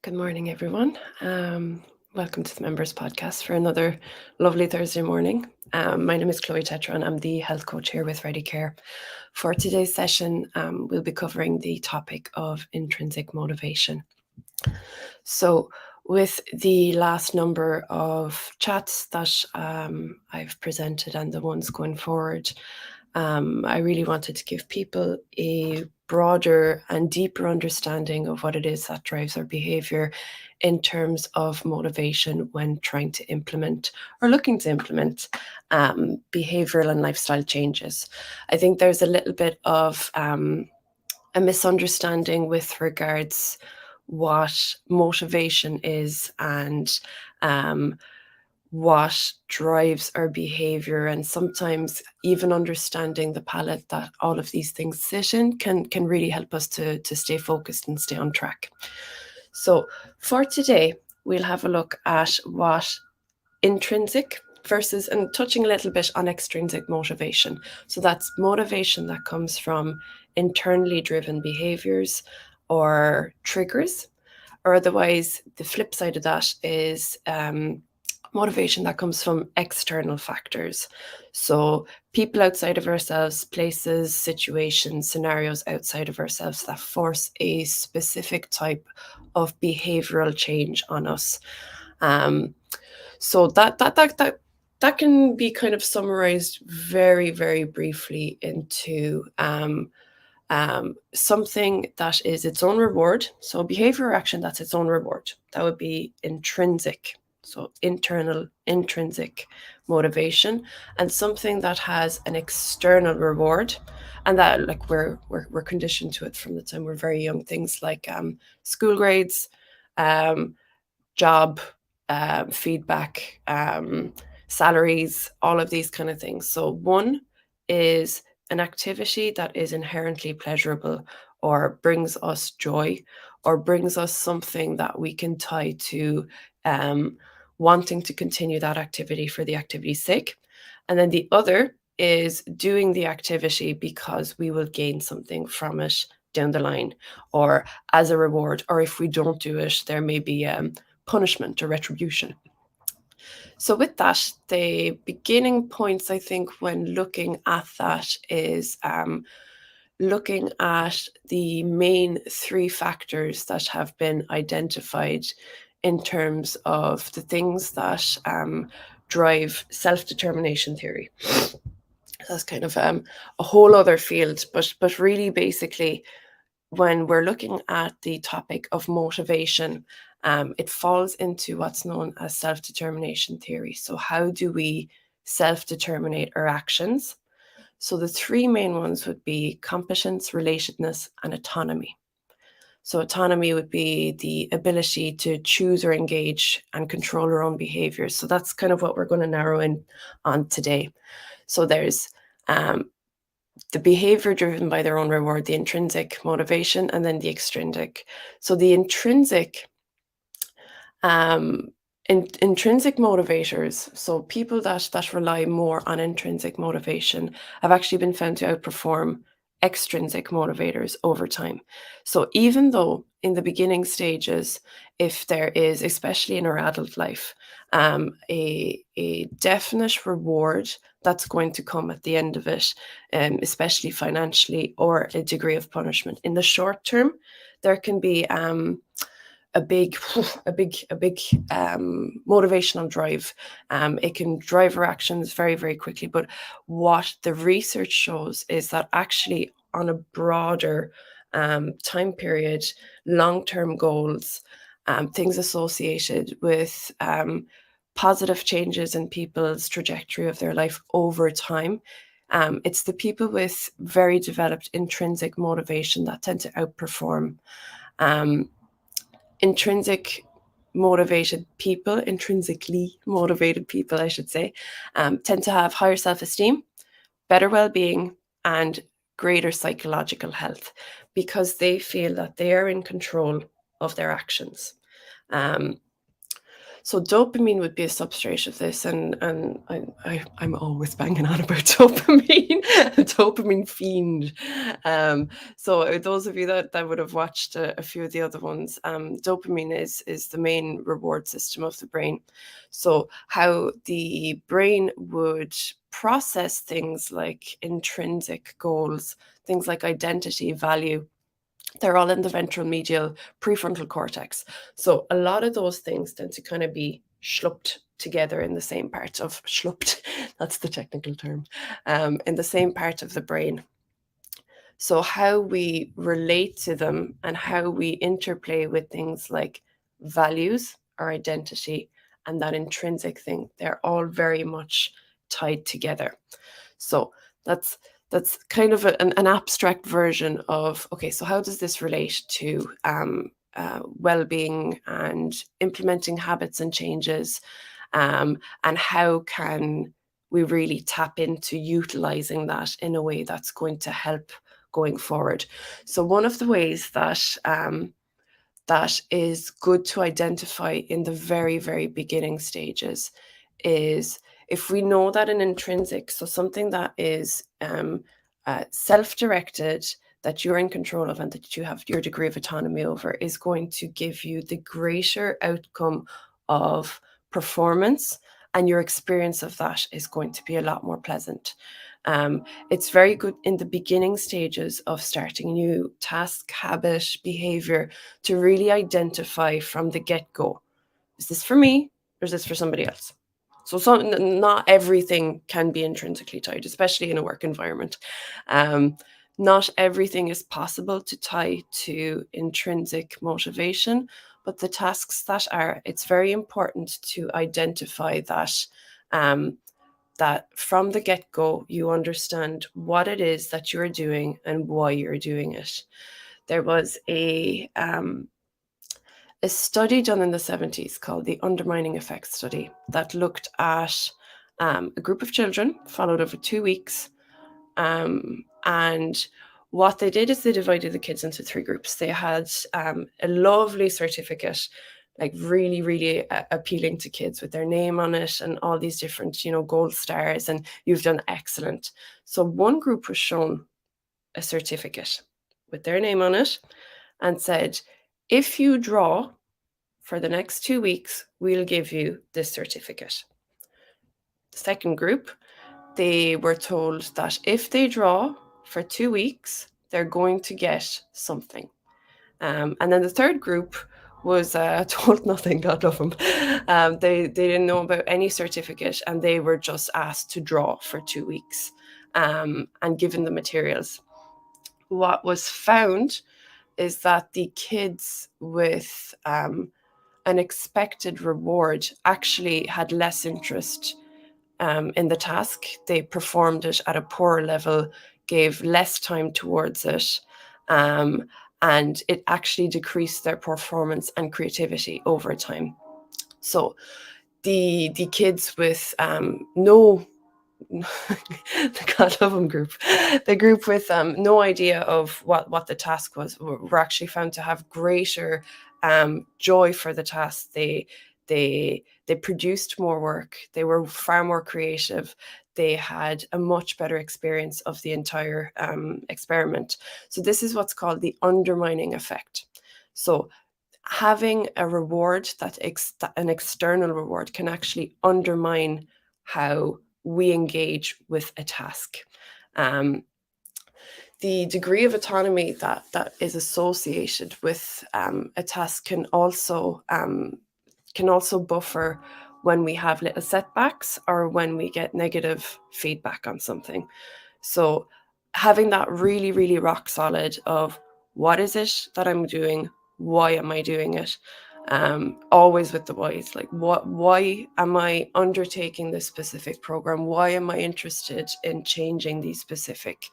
Good morning, everyone. Welcome to the Members Podcast for another lovely Thursday morning. My name is Chloe Tetra, and I'm the health coach here with Ready Care. For today's session, we'll be covering the topic of intrinsic motivation. So, with the last number of chats that I've presented and the ones going forward, I really wanted to give people a broader and deeper understanding of what it is that drives our behavior in terms of motivation when trying to implement or looking to implement behavioral and lifestyle changes. I think there's a little bit of a misunderstanding with regards what motivation is and what drives our behavior, and sometimes even understanding the palette that all of these things sit in can really help us to stay focused and stay on track. So for today, we'll have a look at what intrinsic versus, and touching a little bit on extrinsic motivation. So that's motivation that comes from internally driven behaviors or triggers, or otherwise the flip side of that is motivation that comes from external factors. So people outside of ourselves, places, situations, scenarios outside of ourselves that force a specific type of behavioral change on us. So that can be kind of summarized very, very briefly into something that is its own reward. So behavior or action that's its own reward. That would be intrinsic. So internal, intrinsic motivation, and something that has an external reward, and that like we're conditioned to it from the time we're very young. Things like school grades, job feedback, salaries, all of these kind of things. So one is an activity that is inherently pleasurable or brings us joy or brings us something that we can tie to wanting to continue that activity for the activity's sake. And then the other is doing the activity because we will gain something from it down the line, or as a reward, or if we don't do it, there may be punishment or retribution. So with that, the beginning points, I think, when looking at that is looking at the main three factors that have been identified in terms of the things that drive self-determination theory. That's kind of a whole other field, but really basically when we're looking at the topic of motivation, it falls into what's known as self-determination theory. So how do we self-determinate our actions? So the three main ones would be competence, relatedness, and autonomy. So autonomy would be the ability to choose or engage and control our own behaviors. So that's kind of what we're going to narrow in on today. So there's the behavior driven by their own reward, the intrinsic motivation, and then the extrinsic. So the intrinsic intrinsic motivators, so people that rely more on intrinsic motivation, have actually been found to outperform extrinsic motivators over time. So even though in the beginning stages, if there is, especially in our adult life, a definite reward that's going to come at the end of it, especially financially, or a degree of punishment. In the short term, there can be a big motivational drive. It can drive our actions very, very quickly. But what the research shows is that actually on a broader time period, long-term goals, things associated with positive changes in people's trajectory of their life over time, it's the people with very developed intrinsic motivation that tend to outperform. Intrinsically motivated people, I should say, tend to have higher self-esteem, better well-being, and greater psychological health because they feel that they are in control of their actions. So dopamine would be a substrate of this, and I'm always banging on about dopamine, a dopamine fiend. So those of you that would have watched a few of the other ones, dopamine is the main reward system of the brain. So how the brain would process things like intrinsic goals, things like identity, value, they're all in the ventral medial prefrontal cortex. So a lot of those things tend to kind of be schlupped together in the same part of schlupped, that's the technical term, in the same part of the brain. So how we relate to them and how we interplay with things like values, our identity, and that intrinsic thing, they're all very much tied together. So that's kind of an abstract version of, okay, so how does this relate to well-being and implementing habits and changes, and how can we really tap into utilizing that in a way that's going to help going forward. So one of the ways that is good to identify in the very, very beginning stages is if we know that an intrinsic, so something that is self-directed, that you're in control of and that you have your degree of autonomy over, is going to give you the greater outcome of performance, and your experience of that is going to be a lot more pleasant. It's very good in the beginning stages of starting a new task, habit, behavior, to really identify from the get-go, is this for me or is this for somebody else? So not everything can be intrinsically tied, especially in a work environment. Um, not everything is possible to tie to intrinsic motivation, but the tasks that are, it's very important to identify that that from the get-go, you understand what it is that you're doing and why you're doing it. There was a study done in the 70s called the Undermining Effect study that looked at a group of children followed over 2 weeks. And what they did is they divided the kids into three groups. They had a lovely certificate, like really, really appealing to kids, with their name on it and all these different, gold stars, and you've done excellent. So one group was shown a certificate with their name on it and said, if you draw for the next 2 weeks, we'll give you this certificate. The second group, they were told that if they draw for 2 weeks, they're going to get something. And then the third group was told nothing, God love them. They didn't know about any certificate, and they were just asked to draw for 2 weeks and given the materials. What was found is that the kids with an expected reward actually had less interest in the task. They performed it at a poorer level, gave less time towards it, and it actually decreased their performance and creativity over time. So the kids with no the God love them group, the group with no idea of what the task was, were actually found to have greater joy for the task. They produced more work. They were far more creative. They had a much better experience of the entire experiment. So this is what's called the undermining effect. So having a reward an external reward can actually undermine how we engage with a task. The degree of autonomy that is associated with a task can also buffer when we have little setbacks or when we get negative feedback on something. So having that really, really rock solid of what is it that I'm doing? Why am I doing it? Always with the whys, like why am I undertaking this specific program? Why am I interested in changing these specific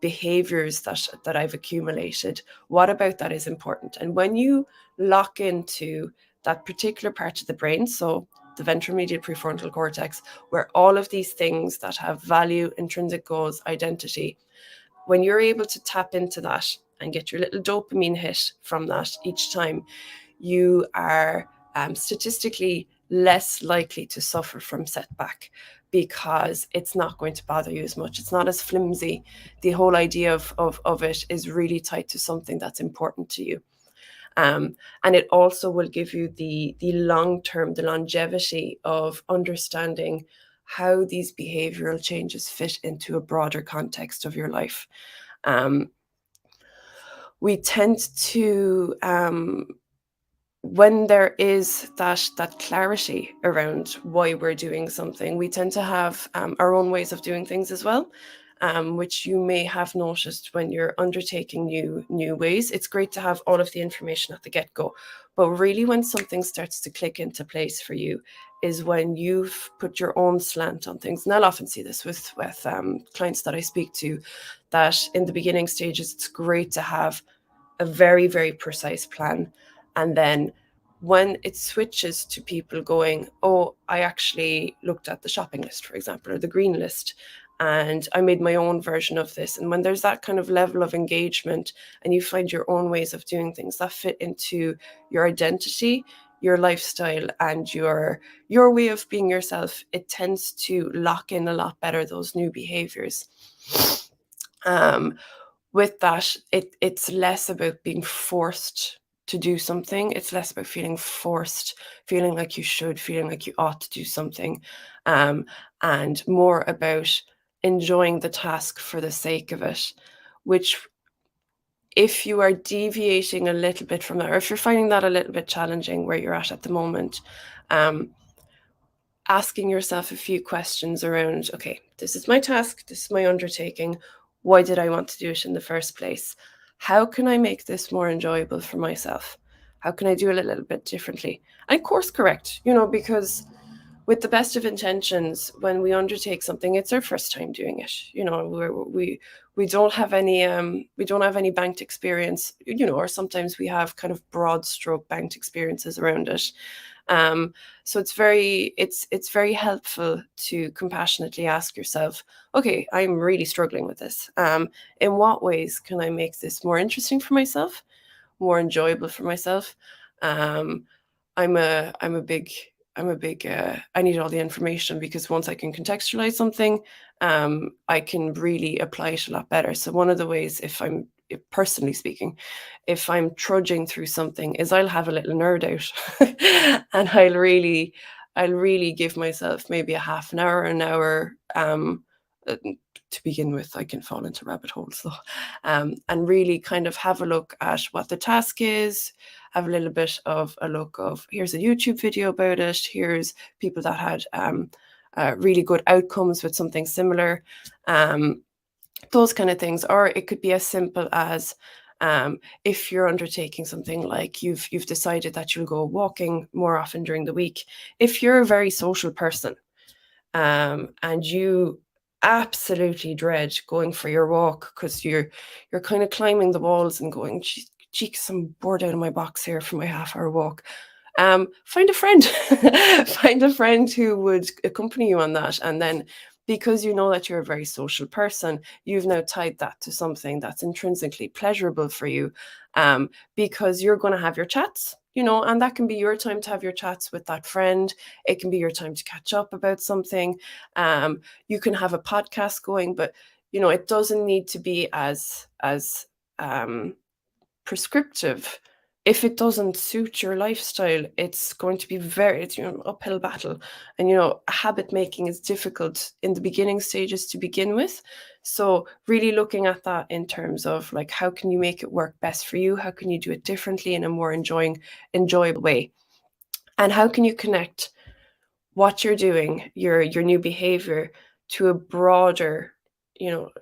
behaviors that I've accumulated? What about that is important? And when you lock into that particular part of the brain, so the ventral medial prefrontal cortex, where all of these things that have value, intrinsic goals, identity, when you're able to tap into that and get your little dopamine hit from that each time, you are statistically less likely to suffer from setback, because it's not going to bother you as much. It's not as flimsy. The whole idea of it is really tied to something that's important to you. And it also will give you the long-term, the longevity of understanding how these behavioral changes fit into a broader context of your life. We tend to, when there is that clarity around why we're doing something, we tend to have our own ways of doing things as well, which you may have noticed when you're undertaking new ways. It's great to have all of the information at the get-go, but really when something starts to click into place for you is when you've put your own slant on things. And I'll often see this with clients that I speak to, that in the beginning stages, it's great to have a very, very precise plan. And then when it switches to people going, oh, I actually looked at the shopping list, for example, or the green list, and I made my own version of this. And when there's that kind of level of engagement and you find your own ways of doing things that fit into your identity, your lifestyle, and your way of being yourself, it tends to lock in a lot better those new behaviors. With that, it's less about being forced to do something. It's less about feeling forced, feeling like you should, feeling like you ought to do something, and more about enjoying the task for the sake of it, which, if you are deviating a little bit from that, or if you're finding that a little bit challenging where you're at the moment, asking yourself a few questions around, okay, this is my task, this is my undertaking. Why did I want to do it in the first place? How can I make this more enjoyable for myself? How can I do it a little bit differently? And course correct, because with the best of intentions, when we undertake something, it's our first time doing it. We don't have any banked experience, or sometimes we have kind of broad stroke banked experiences around it. So it's very helpful to compassionately ask yourself, okay, I'm really struggling with this. In what ways can I make this more interesting for myself, more enjoyable for myself? I'm a big I need all the information, because once I can contextualize something, I can really apply it a lot better. So one of the ways, personally speaking, if I'm trudging through something, is I'll have a little nerd out and I'll really give myself maybe a half an hour, to begin with. I can fall into rabbit holes though, and really kind of have a look at what the task is, have a little bit of a look of, here's a YouTube video about it, here's people that had really good outcomes with something similar, those kind of things. Or it could be as simple as, if you're undertaking something like you've decided that you'll go walking more often during the week. If you're a very social person, and you absolutely dread going for your walk because you're kind of climbing the walls and going, cheeks, I'm bored out of my box here for my half-hour walk. Find a friend, find a friend who would accompany you on that. And then, because you know that you're a very social person, you've now tied that to something that's intrinsically pleasurable for you, because you're going to have your chats, and that can be your time to have your chats with that friend. It can be your time to catch up about something. You can have a podcast going, but it doesn't need to be as prescriptive. If it doesn't suit your lifestyle, it's going to be it's uphill battle. And habit making is difficult in the beginning stages to begin with. So really looking at that in terms of, like, how can you make it work best for you? How can you do it differently in a more enjoyable way? And how can you connect what you're doing, your new behavior, to a broader,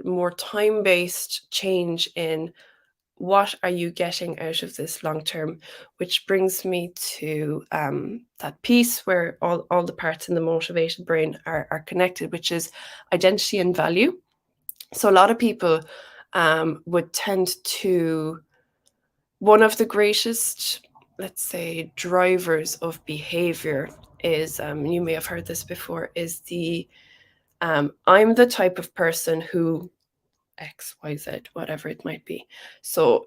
more time-based change in what are you getting out of this long term? Which brings me to that piece where all the parts in the motivated brain are connected, which is identity and value. So a lot of people would tend to, one of the greatest, let's say, drivers of behavior is, you may have heard this before, is the I'm the type of person who X, Y, Z, whatever it might be. So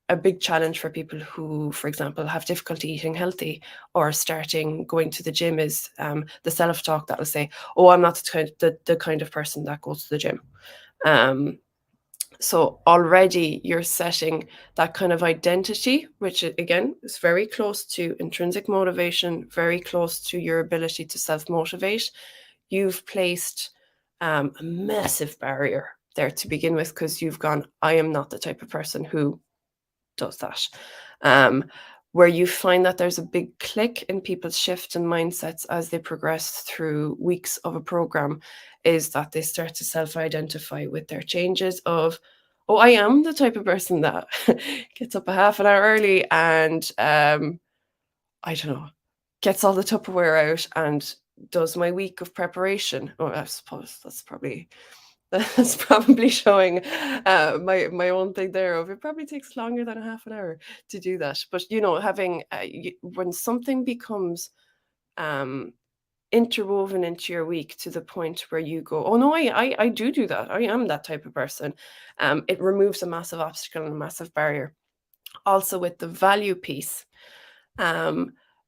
a big challenge for people who, for example, have difficulty eating healthy or starting going to the gym is the self-talk that will say, oh, I'm not the kind of person that goes to the gym. So already you're setting that kind of identity, which again is very close to intrinsic motivation, very close to your ability to self-motivate. You've placed a massive barrier there to begin with, because you've gone, I am not the type of person who does that. Where you find that there's a big click in people's shift in mindsets as they progress through weeks of a program is that they start to self-identify with their changes of, oh, I am the type of person that gets up a half an hour early and I don't know, gets all the Tupperware out and does my week of preparation. Oh, I suppose that's probably showing my own thing there of it probably takes longer than a half an hour to do that. But having when something becomes interwoven into your week to the point where you go, oh no, I do that, I am that type of person, it removes a massive obstacle and a massive barrier. Also with the value piece,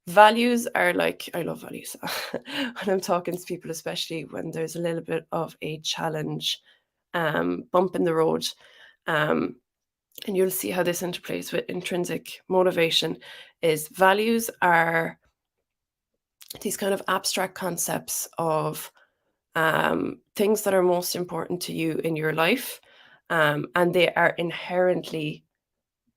values are like, I love values when I'm talking to people, especially when there's a little bit of a challenge, bump in the road. And you'll see how this interplays with intrinsic motivation. Is values are these kind of abstract concepts of things that are most important to you in your life, and they are inherently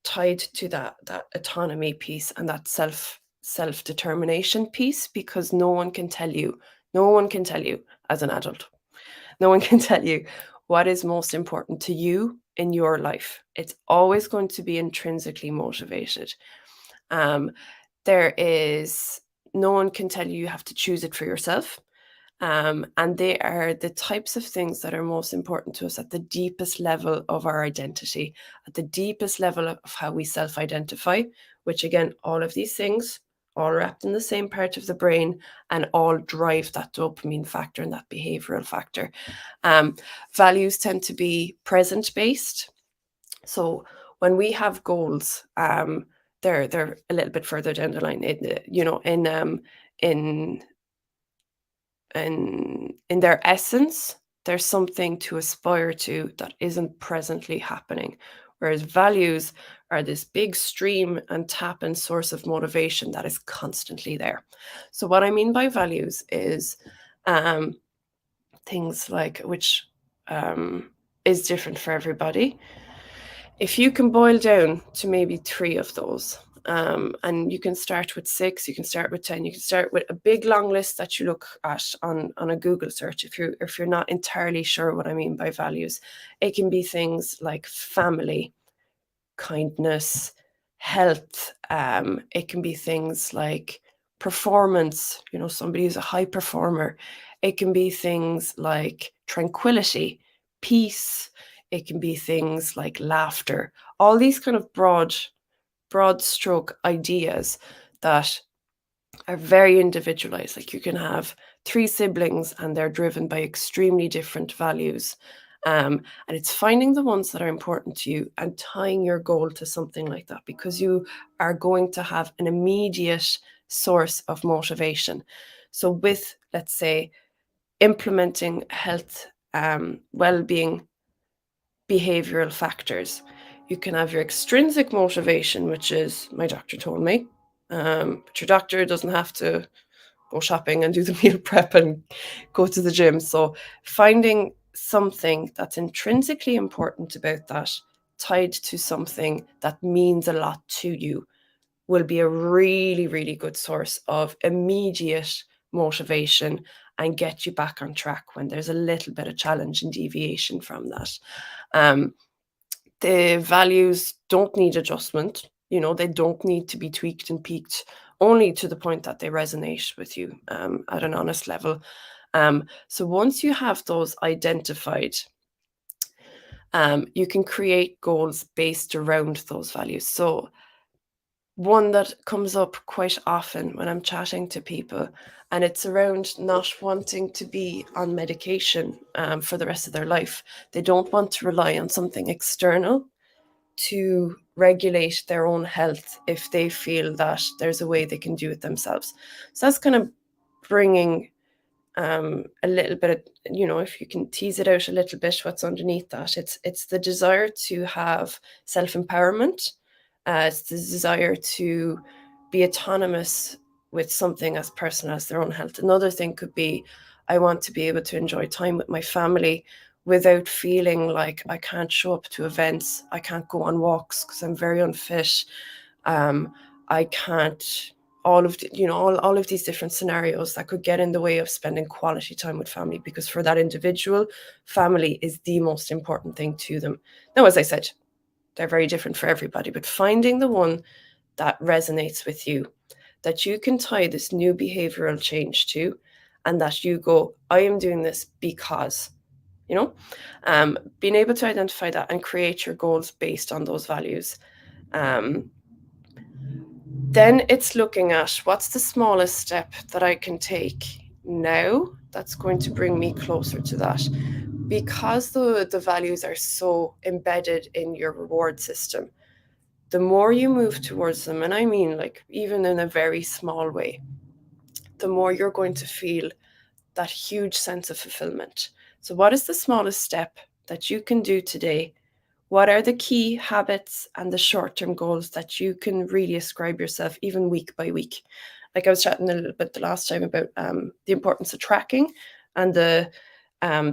tied to that autonomy piece and that self-determination piece, because no one can tell you as an adult, no one can tell you what is most important to you in your life. It's always going to be intrinsically motivated. There is no one can tell you have to choose it for yourself. And they are the types of things that are most important to us at the deepest level of our identity, at the deepest level of how we self-identify, which again, all of these things, all wrapped in the same part of the brain, and all drive that dopamine factor and that behavioral factor. Values tend to be present-based. So when we have goals, they're a little bit further down the line. In their essence, there's something to aspire to that isn't presently happening. Whereas values are this big stream and tap and source of motivation that is constantly there. So what I mean by values is things like, which is different for everybody. If you can boil down to maybe 3 of those, and you can start with 6, you can start with 10, you can start with a big long list that you look at on a Google search if you're not entirely sure what I mean by values. It can be things like family, kindness, health. It can be things like performance, somebody who's a high performer. It can be things like tranquility, peace. It can be things like laughter. All these kind of broad stroke ideas that are very individualized. Like you can have 3 siblings and they're driven by extremely different values. And it's finding the ones that are important to you and tying your goal to something like that, because you are going to have an immediate source of motivation. So with, let's say, implementing health, well-being behavioral factors, you can have your extrinsic motivation, which is my doctor told me, but your doctor doesn't have to go shopping and do the meal prep and go to the gym. So finding something that's intrinsically important about that, tied to something that means a lot to you, will be a really, really good source of immediate motivation and get you back on track when there's a little bit of challenge and deviation from that. The values don't need adjustment. They don't need to be tweaked and peaked, only to the point that they resonate with you at an honest level. So once you have those identified, you can create goals based around those values. So one that comes up quite often when I'm chatting to people, and it's around not wanting to be on medication for the rest of their life. They don't want to rely on something external to regulate their own health if they feel that there's a way they can do it themselves. So that's kind of bringing a little bit of, if you can tease it out a little bit, what's underneath that. It's the desire to have self-empowerment. It's the desire to be autonomous with something as personal as their own health. Another thing could be, I want to be able to enjoy time with my family without feeling like I can't show up to events, I can't go on walks because I'm very unfit. I can't, all of all of these different scenarios that could get in the way of spending quality time with family, because for that individual, family is the most important thing to them. Now, as I said, they're very different for everybody, but finding the one that resonates with you, that you can tie this new behavioral change to, and that you go, I am doing this because, being able to identify that and create your goals based on those values. Then it's looking at what's the smallest step that I can take now that's going to bring me closer to that. Because the values are so embedded in your reward system, the more you move towards them, and I mean like even in a very small way, the more you're going to feel that huge sense of fulfillment. So what is the smallest step that you can do today? What are the key habits and the short-term goals that you can really ascribe yourself even week by week? Like I was chatting a little bit the last time about the importance of tracking, and the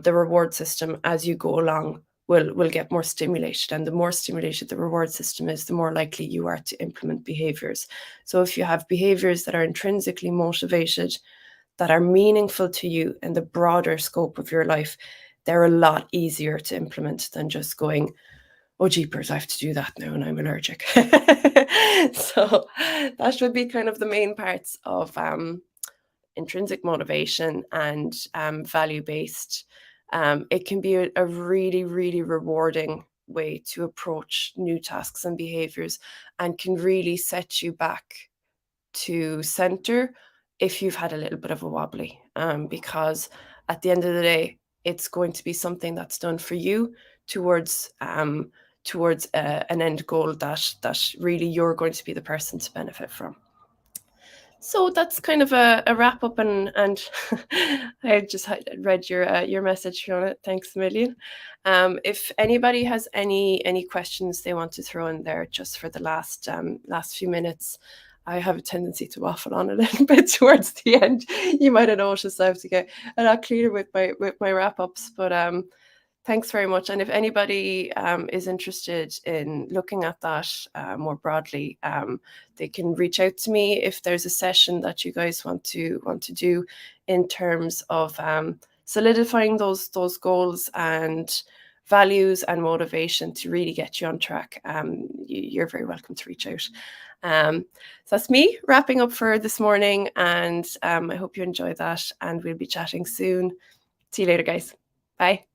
reward system as you go along will get more stimulated, and the more stimulated the reward system is, the more likely you are to implement behaviors. So if you have behaviors that are intrinsically motivated, that are meaningful to you in the broader scope of your life, they're a lot easier to implement than just going, oh jeepers, I have to do that now and I'm allergic. So that should be kind of the main parts of intrinsic motivation and value-based. It can be a really, really rewarding way to approach new tasks and behaviors, and can really set you back to center if you've had a little bit of a wobbly, because at the end of the day, it's going to be something that's done for you towards an end goal that really you're going to be the person to benefit from. So that's kind of a wrap up, and I just read your message, Fiona. Thanks a million. If anybody has any questions they want to throw in there just for the last few minutes, I have a tendency to waffle on a little bit towards the end. You might have noticed I have to get a lot clearer with my wrap ups, but thanks very much. And if anybody is interested in looking at that more broadly, they can reach out to me if there's a session that you guys want to do in terms of solidifying those goals and values and motivation to really get you on track. You're very welcome to reach out. So that's me wrapping up for this morning, and I hope you enjoyed that, and we'll be chatting soon. See you later, guys. Bye.